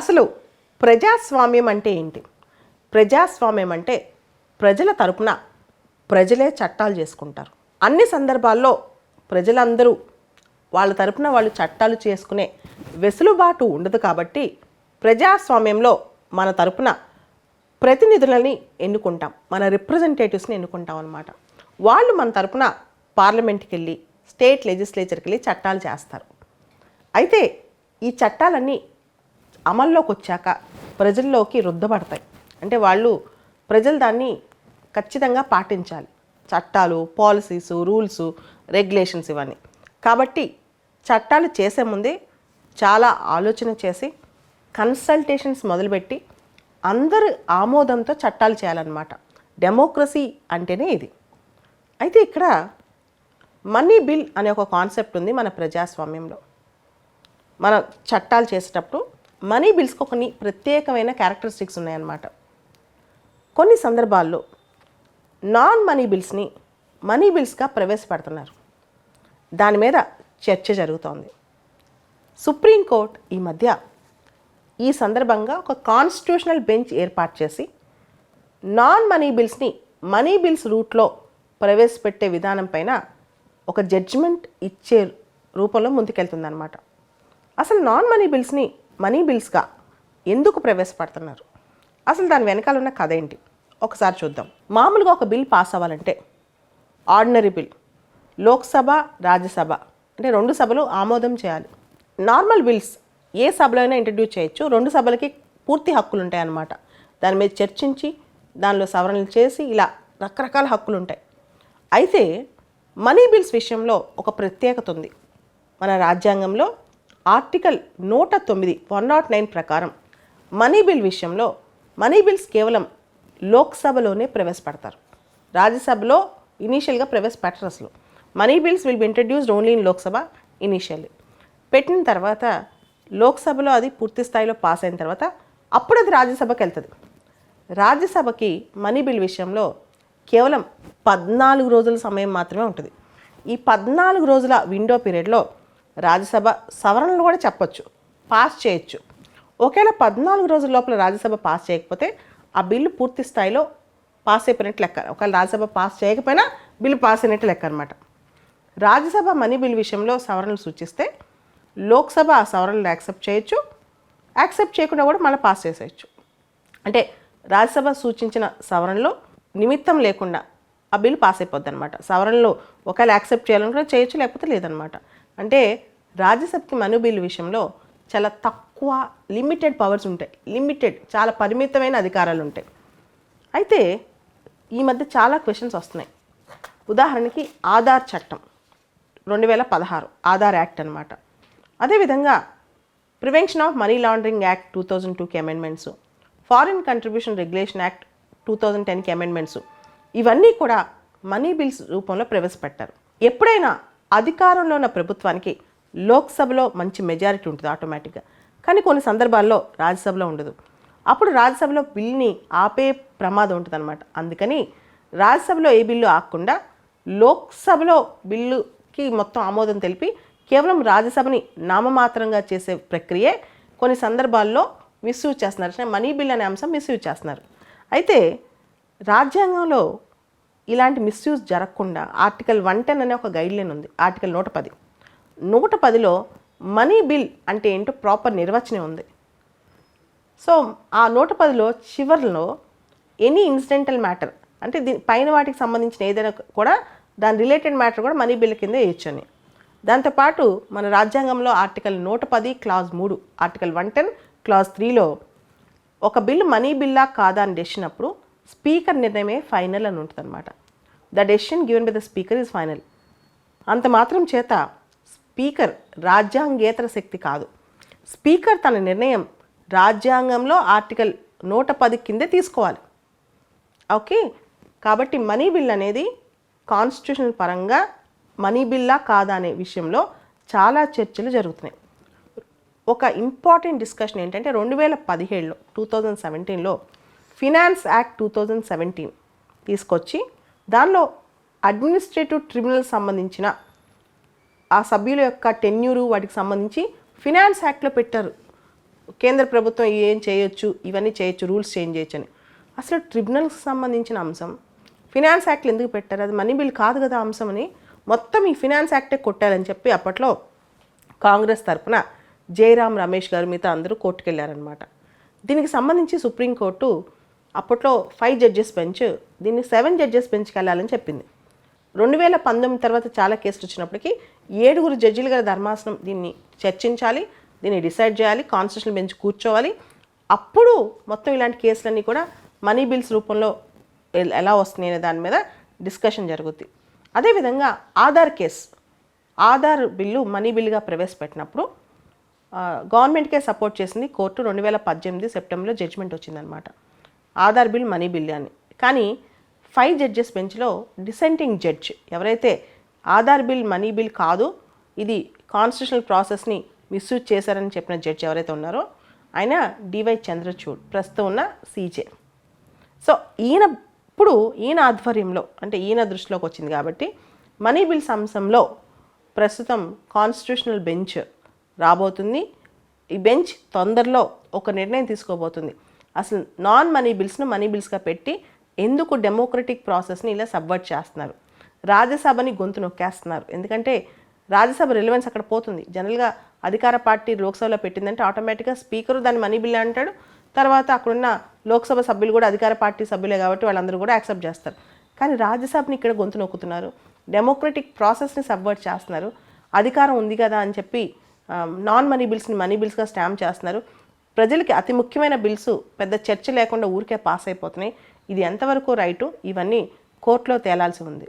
అసలు ప్రజాస్వామ్యం అంటే ఏంటి? ప్రజాస్వామ్యం అంటే ప్రజల తరపున ప్రజలే చట్టాలు చేసుకుంటారు. అన్ని సందర్భాల్లో ప్రజలందరూ వాళ్ళ తరపున వాళ్ళు చట్టాలు చేసుకునే వెసులుబాటు ఉండదు. కాబట్టి ప్రజాస్వామ్యంలో మన తరపున ప్రతినిధులని ఎన్నుకుంటాం, మన రిప్రజెంటేటివ్స్ని ఎన్నుకుంటాం అన్నమాట. వాళ్ళు మన తరపున పార్లమెంట్కి వెళ్ళి, స్టేట్ లెజిస్లేచర్కి వెళ్ళి చట్టాలు చేస్తారు. అయితే ఈ చట్టాలన్నీ అమల్లోకి వచ్చాక ప్రజల్లోకి రుద్దబడతాయి. అంటే ప్రజలు దాన్ని ఖచ్చితంగా పాటించాలి. చట్టాలు, పాలసీసు, రూల్సు, రెగ్యులేషన్స్ ఇవన్నీ. కాబట్టి చట్టాలు చేసే ముందే చాలా ఆలోచన చేసి కన్సల్టేషన్స్ మొదలుపెట్టి అందరు ఆమోదంతో చట్టాలు చేయాలన్నమాట. డెమోక్రసీ అంటేనే ఇది. అయితే ఇక్కడ మనీ బిల్ అనే ఒక కాన్సెప్ట్ ఉంది మన ప్రజాస్వామ్యంలో. మన చట్టాలు చేసేటప్పుడు మనీ బిల్స్కి కొన్ని ప్రత్యేకమైన క్యారెక్టరిస్టిక్స్ ఉన్నాయన్నమాట. కొన్ని సందర్భాల్లో నాన్ మనీ బిల్స్ని మనీ బిల్స్గా ప్రవేశపెడుతున్నారు. దాని మీద చర్చ జరుగుతోంది. సుప్రీంకోర్టు ఈ మధ్య ఈ సందర్భంగా ఒక కాన్స్టిట్యూషనల్ బెంచ్ ఏర్పాటు చేసి నాన్ మనీ బిల్స్ని మనీ బిల్స్ రూట్లో ప్రవేశపెట్టే విధానం పైన ఒక జడ్జిమెంట్ ఇచ్చే రూపంలో ముందుకెళ్తుందన్నమాట. అసలు నాన్ మనీ బిల్స్ని మనీ బిల్స్గా ఎందుకు ప్రవేశపెడుతున్నారు? అసలు దాని వెనకాల ఉన్న కథ ఏంటి ఒకసారి చూద్దాం. మామూలుగా ఒక బిల్ పాస్ అవ్వాలంటే ఆర్డినరీ బిల్ లోక్సభ, రాజ్యసభ అంటే రెండు సభలు ఆమోదం చేయాలి. నార్మల్ బిల్స్ ఏ సభలో అయినా ఇంట్రడ్యూస్ చేయొచ్చు. రెండు సభలకి పూర్తి హక్కులు ఉంటాయి అన్నమాట. దాని మీద చర్చించి దానిలో సవరణలు చేసి ఇలా రకరకాల హక్కులు ఉంటాయి. అయితే మనీ బిల్స్ విషయంలో ఒక ప్రత్యేకత ఉంది. మన రాజ్యాంగంలో ఆర్టికల్ 109 109 ప్రకారం మనీ బిల్ విషయంలో మనీ బిల్స్ కేవలం లోక్సభలోనే ప్రవేశపెడతారు. రాజ్యసభలో ఇనీషియల్గా ప్రవేశపెట్టరు. అసలు money bills will be introduced only in Lok Sabha initially. పెట్టిన తర్వాత లోక్సభలో అది పూర్తి స్థాయిలో పాస్ అయిన తర్వాత అప్పుడు అది రాజ్యసభకి వెళ్తుంది. రాజ్యసభకి మనీ బిల్ విషయంలో కేవలం 14 రోజుల సమయం మాత్రమే ఉంటుంది. ఈ 14 రోజుల విండో పీరియడ్లో రాజ్యసభ సవరణలు కూడా చెప్పొచ్చు, పాస్ చేయొచ్చు. ఒకవేళ 14 రోజుల లోపల రాజ్యసభ పాస్ చేయకపోతే ఆ బిల్లు పూర్తి స్థాయిలో పాస్ అయిపోయినట్టు లెక్క. ఒకవేళ రాజ్యసభ పాస్ చేయకపోయినా బిల్లు పాస్ అయినట్టు లెక్క అనమాట. రాజ్యసభ మనీ బిల్ విషయంలో సవరణలు సూచిస్తే లోక్సభ ఆ సవరణలు యాక్సెప్ట్ చేయొచ్చు, యాక్సెప్ట్ చేయకుండా కూడా మళ్ళీ పాస్ చేసేయచ్చు. అంటే రాజ్యసభ సూచించిన సవరణలో నిమిత్తం లేకుండా ఆ బిల్ పాస్ అయిపోద్ది అనమాట. సవరణలు ఒకవేళ యాక్సెప్ట్ చేయాలనుకుంటే చేయొచ్చు, లేకపోతే లేదనమాట. అంటే రాజ్యసభకి మనీ బిల్ విషయంలో చాలా తక్కువ లిమిటెడ్ పవర్స్ ఉంటాయి. చాలా పరిమితమైన అధికారాలు ఉంటాయి. అయితే ఈ మధ్య చాలా క్వశ్చన్స్ వస్తున్నాయి. ఉదాహరణకి ఆధార్ చట్టం 2016 ఆధార్ యాక్ట్ అనమాట. అదేవిధంగా prevention of money laundering act 2002కి amendments, foreign contribution regulation act 2010కి అమెండ్మెంట్స్, ఇవన్నీ కూడా మనీ బిల్స్ రూపంలో ప్రవేశపెట్టారు. ఎప్పుడైనా అధికారంలో ఉన్న ప్రభుత్వానికి లోక్సభలో మంచి మెజారిటీ ఉంటుంది ఆటోమేటిక్గా. కానీ కొన్ని సందర్భాల్లో రాజ్యసభలో ఉండదు. అప్పుడు రాజ్యసభలో బిల్ని ఆపే ప్రమాదం ఉంటుంది అనమాట. అందుకని రాజ్యసభలో ఏ బిల్లు ఆగకుండా లోక్సభలో బిల్లుకి మొత్తం ఆమోదం తెలిపి కేవలం రాజ్యసభని నామమాత్రంగా చేసే ప్రక్రియే కొన్ని సందర్భాల్లో మిస్యూజ్ చేస్తున్నారు. మనీ బిల్ అనే అంశం మిస్యూజ్ చేస్తున్నారు. అయితే రాజ్యాంగంలో ఇలాంటి మిస్యూజ్ జరగకుండా ఆర్టికల్ 110 అనే ఒక గైడ్లైన్ ఉంది. ఆర్టికల్ 110లో మనీ బిల్ అంటే ఏంటో ప్రాపర్ నిర్వచనం ఉంది. సో ఆ 110లో చివరిలో ఎనీ ఇన్సిడెంటల్ మ్యాటర్ అంటే పైన వాటికి సంబంధించిన ఏదైనా కూడా దాని రిలేటెడ్ మ్యాటర్ కూడా మనీ బిల్ కింద వేయచ్చని. దాంతోపాటు మన రాజ్యాంగంలో ఆర్టికల్ 110 క్లాజ్ 3, ఆర్టికల్ 110 క్లాజ్ 3లో ఒక బిల్లు మనీ బిల్లా కాదా అని డెసిషన్ అప్పుడు స్పీకర్ నిర్ణయమే ఫైనల్ అని ఉంటుంది అనమాట. The decision given by the speaker is final. అంత మాత్రం చేత స్పీకర్ రాజ్యాంగేతర శక్తి కాదు. స్పీకర్ తన నిర్ణయం రాజ్యాంగంలో ఆర్టికల్ 110 కిందే తీసుకోవాలి. ఓకే, కాబట్టి మనీ బిల్ అనేది కాన్స్టిట్యూషనల్ పరంగా మనీ బిల్లా కాదా అనే విషయంలో చాలా చర్చలు జరుగుతున్నాయి. ఒక ఇంపార్టెంట్ డిస్కషన్ ఏంటంటే 2017లో 2017లో ఫినాన్స్ యాక్ట్ 2017 తీసుకొచ్చి దానిలో అడ్మినిస్ట్రేటివ్ ట్రిబ్యునల్ సంబంధించిన ఆ సభ్యుల యొక్క టెన్యూరు వాటికి సంబంధించి ఫినాన్స్ యాక్ట్లో పెట్టారు. కేంద్ర ప్రభుత్వం ఏం చేయొచ్చు, ఇవన్నీ చేయొచ్చు, రూల్స్ చేంజ్ చేయొచ్చు అని. అసలు ట్రిబ్యునల్స్కి సంబంధించిన అంశం ఫినాన్స్ యాక్ట్లు ఎందుకు పెట్టారు? అది మనీ బిల్ కాదు కదా అంశం అని మొత్తం ఈ ఫినాన్స్ యాక్టే కొట్టాలని చెప్పి అప్పట్లో కాంగ్రెస్ తరపున జయరాం రమేష్ గారు మిగతా అందరూ కోర్టుకు వెళ్ళారనమాట. దీనికి సంబంధించి సుప్రీంకోర్టు అప్పట్లో 5 జడ్జెస్ బెంచ్ దీన్ని 7 జడ్జెస్ బెంచ్కి వెళ్ళాలని చెప్పింది. 2019 తర్వాత చాలా కేసులు వచ్చినప్పటికీ 7 జడ్జిలు గల ధర్మాసనం దీన్ని చర్చించాలి, దీన్ని డిసైడ్ చేయాలి, కాన్స్టిట్యూషనల్ బెంచ్ కూర్చోవాలి. అప్పుడు మొత్తం ఇలాంటి కేసులన్నీ కూడా మనీ బిల్స్ రూపంలో ఎలా వస్తున్నాయి అనే దాని మీద డిస్కషన్ జరుగుద్ది. అదేవిధంగా Aadhaar case, Aadhaar bill money బిల్లుగా ప్రవేశపెట్టినప్పుడు గవర్నమెంట్కే సపోర్ట్ చేసింది కోర్టు. 2018 సెప్టెంబర్లో జడ్జిమెంట్ వచ్చిందనమాట, ఆధార్ బిల్ మనీ బిల్ అని. కానీ 5 జడ్జెస్ బెంచ్లో డిసెంటింగ్ జడ్జ్ ఎవరైతే ఆధార్ బిల్ మనీ బిల్ కాదు, ఇది కాన్స్టిట్యూషనల్ ప్రాసెస్ని మిస్యూజ్ చేశారని చెప్పిన జడ్జ్ ఎవరైతే ఉన్నారో ఆయన డివై చంద్రచూడ్, ప్రస్తుతం ఉన్న సీజే. సో ఈయన ఆధ్వర్యంలో అంటే ఈయన దృష్టిలోకి వచ్చింది కాబట్టి మనీ బిల్స్ అంశంలో ప్రస్తుతం కాన్స్టిట్యూషనల్ బెంచ్ రాబోతుంది. ఈ బెంచ్ తొందరలో ఒక నిర్ణయం తీసుకోబోతుంది. అసలు నాన్ మనీ బిల్స్ను మనీ బిల్స్గా పెట్టి ఎందుకు డెమోక్రటిక్ ప్రాసెస్ని ఇలా సబ్వర్ట్ చేస్తున్నారు, రాజ్యసభని గొంతు నొక్కేస్తున్నారు. ఎందుకంటే రాజ్యసభ రిలవెన్స్ అక్కడ పోతుంది. జనరల్గా అధికార పార్టీ లోక్సభలో పెట్టిందంటే ఆటోమేటిక్గా స్పీకరు దాన్ని మనీ బిల్ అంటాడు, తర్వాత అక్కడున్న లోక్సభ సభ్యులు కూడా అధికార పార్టీ సభ్యులే కాబట్టి వాళ్ళందరూ కూడా యాక్సెప్ట్ చేస్తారు. కానీ రాజ్యసభని ఇక్కడ గొంతు నొక్కుతున్నారు, డెమోక్రటిక్ ప్రాసెస్ని సబ్వర్ట్ చేస్తున్నారు. అధికారం ఉంది కదా అని చెప్పి నాన్ మనీ బిల్స్ని మనీ బిల్స్గా స్టాంప్ చేస్తున్నారు. ప్రజలకి అతి ముఖ్యమైన బిల్స్ పెద్ద చర్చ లేకుండా ఊరికే పాస్ అయిపోతున్నాయి. ఇది ఎంతవరకు రైటు, ఇవన్నీ కోర్టులో తేలాల్సి ఉంది.